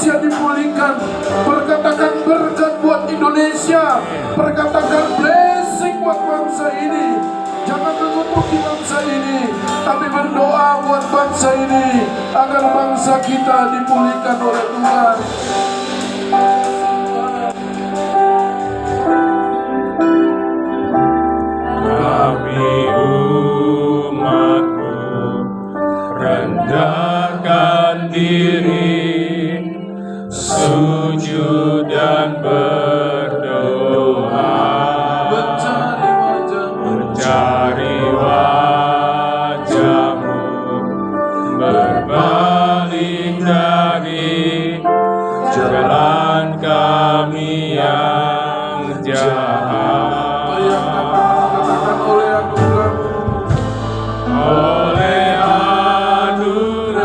Indonesia dipulihkan. Berkatakan berkat buat Indonesia. Berkatakan blessing buat bangsa ini. Jangan mengutuki bangsa ini, tapi berdoa buat bangsa ini agar bangsa kita dipulihkan oleh Tuhan. Kami umat-Mu rendahkan diri, sujud dan berdoa, mencari wajah-Mu, berbalik dari jalan kami yang jahat. Oleh anugerah-Mu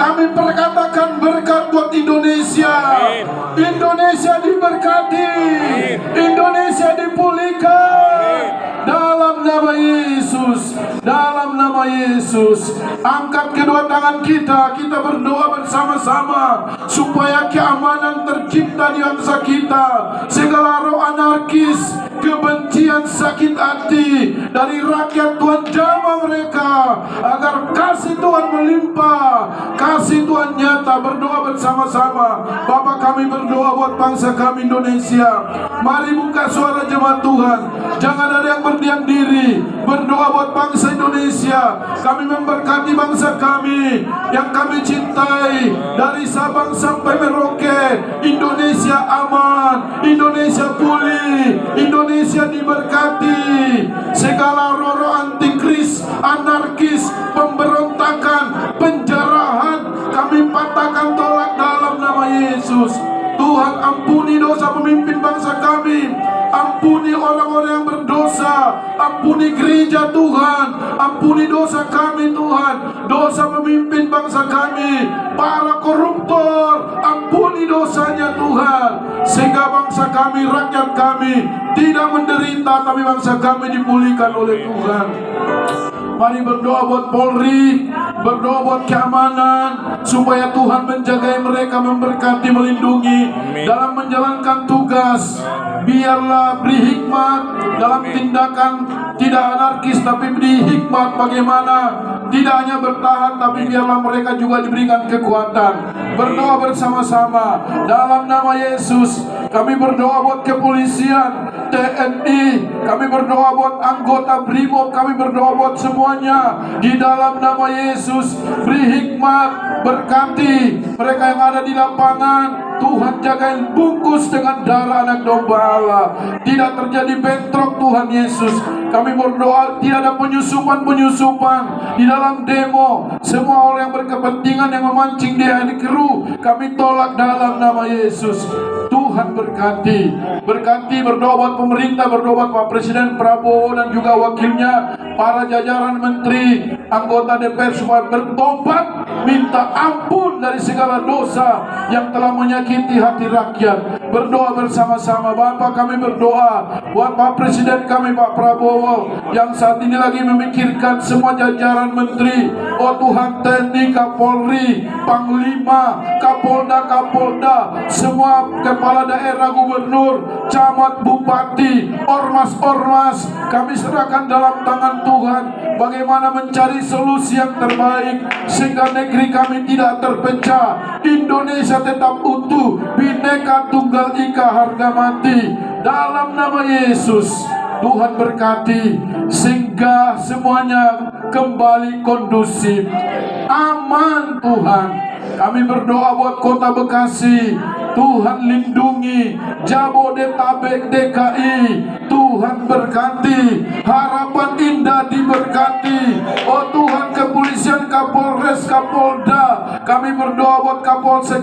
Kami perkatakan berkat buat Indonesia. Indonesia diberkati. Indonesia dipulihkan. Dalam nama Yesus, dalam nama Yesus, angkat kedua tangan kita, kita berdoa bersama-sama supaya keamanan tercipta di bangsa kita. Segala roh anarkis, kebencian, sakit hati dari rakyat, Tuhan jamah mereka agar kasih Tuhan melimpah, kasih Tuhan nyata. Berdoa bersama-sama. Bapa, kami berdoa buat bangsa kami Indonesia. Mari buka suara jemaat Tuhan. Jangan ada yang berdiam diri. Berdoa buat bangsa Indonesia. Kami memberkati bangsa kami yang kami cintai dari Sabang sampai Merauke. Indonesia aman, Indonesia pulih, Indonesia diberkati. Segala roh-roh antikris, anarkis, pemberontakan, penjarahan kami patahkan, tolak dalam nama Yesus. Tuhan, ampuni dosa pemimpin bangsa kami. Ampuni orang-orang yang berdosa. Ampuni gereja Tuhan. Ampuni dosa kami Tuhan. Dosa pemimpin bangsa kami, para koruptor. Ampuni dosanya Tuhan, sehingga bangsa kami, rakyat kami tidak menderita, tapi bangsa kami dipulihkan oleh Tuhan. Mari berdoa buat Polri, berdoa buat keamanan, supaya Tuhan menjaga mereka, memberkati, melindungi dalam menjalankan tugas. Biarlah beri hikmat dalam tindakan, tidak anarkis tapi beri hikmat bagaimana tidak hanya bertahan, tapi biarlah mereka juga diberikan kekuatan. Berdoa bersama-sama dalam nama Yesus. Kami berdoa buat kepolisian, TNI, kami berdoa buat anggota BRIMOB, kami berdoa buat semuanya di dalam nama Yesus. Beri hikmat, berkati mereka yang ada di lapangan. Tuhan jagain, bungkus dengan darah anak domba Allah. Tidak terjadi bentrok Tuhan Yesus. Kami berdoa tidak ada penyusupan-penyusupan di dalam demo. Semua orang yang berkepentingan yang memancing dia di keruh, kami tolak dalam nama Yesus. Tuhan berkati, berkati, berdoa buat pemerintah, berdoa buat Pak Presiden Prabowo dan juga wakilnya, para jajaran menteri, anggota DPR supaya bertobat, minta ampun dari segala dosa yang telah menyakiti hati rakyat. Berdoa bersama-sama. Bapak, kami berdoa buat Pak Presiden kami, Pak Prabowo, yang saat ini lagi memikirkan semua jajaran menteri. Oh Tuhan, TNI, Kapolri, Panglima, Kapolda, semua kepala daerah, gubernur, camat, bupati, ormas-ormas, kami serahkan dalam tangan Tuhan. Bagaimana mencari solusi yang terbaik sehingga negeri kami tidak terpecah, Indonesia tetap utuh, Bhinneka Tunggal Ika, harga mati. Dalam nama Yesus, Tuhan berkati sehingga semuanya kembali kondusif, aman Tuhan. Kami berdoa buat kota Bekasi, Tuhan lindungi, Jabodetabek, DKI, Tuhan berkati, Harapan Indah diberkati. Oh Tuhan, kepolisian, Kapolres, Kapolda, kami berdoa buat Kapolsek,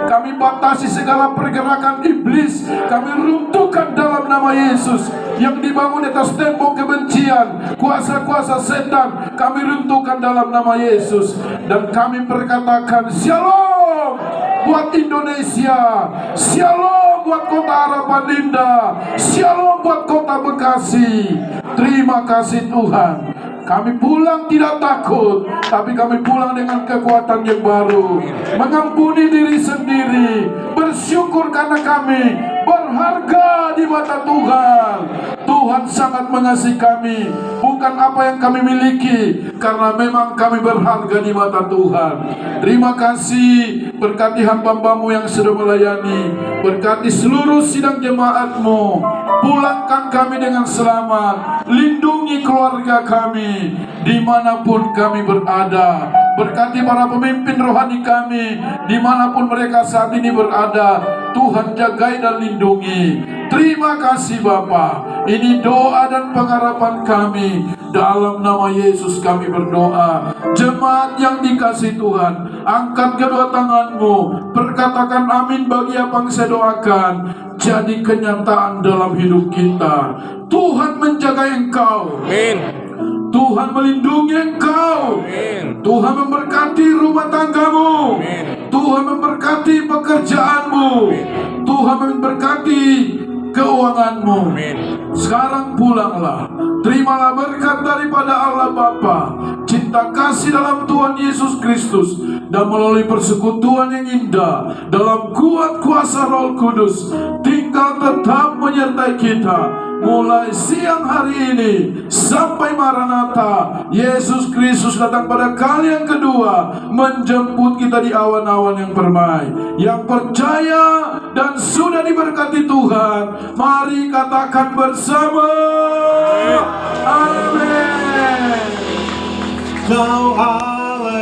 kami batasi segala pergerakan iblis, kami runtuhkan dalam nama Yesus. Yang dibangun di atas tembok kebencian, kuasa-kuasa setan, kami runtuhkan dalam nama Yesus. Dan kami perkatakan shalom buat Indonesia, shalom buat kota Harapan Indah, shalom buat kota Bekasi. Terima kasih Tuhan. Kami pulang tidak takut, tapi kami pulang dengan kekuatan yang baru. Mengampuni diri sendiri, bersyukur karena kami berharga di mata Tuhan. Tuhan sangat mengasihi kami, bukan apa yang kami miliki, karena memang kami berharga di mata Tuhan. Terima kasih, berkati hamba-Mu yang sudah melayani, berkati seluruh sidang jemaat-Mu, pulangkan kami dengan selamat, lindungi keluarga kami dimanapun kami berada. Berkati para pemimpin rohani kami dimanapun mereka saat ini berada. Tuhan jagai dan lindungi. Terima kasih Bapa. Ini doa dan pengharapan kami. Dalam nama Yesus kami berdoa. Jemaat yang dikasihi Tuhan, angkat kedua tanganmu, perkatakan amin bagi apa yang saya doakan. Jadi kenyataan dalam hidup kita. Tuhan menjaga engkau. Amin. Tuhan melindungi engkau. Amin. Tuhan memberkati rumah tanggamu. Amin. Tuhan memberkati pekerjaanmu. Tuhan memberkati keuanganmu. Amin. Sekarang pulanglah. Terimalah berkat daripada Allah Bapa, cinta kasih dalam Tuhan Yesus Kristus, dan melalui persekutuan yang indah dalam kuat kuasa Roh Kudus tinggal tetap menyertai kita mulai siang hari ini sampai Maranatha. Yesus Kristus datang pada kali yang kedua menjemput kita di awan-awan yang permai. Yang percaya dan sudah diberkati Tuhan, mari katakan bersama, amin. Kau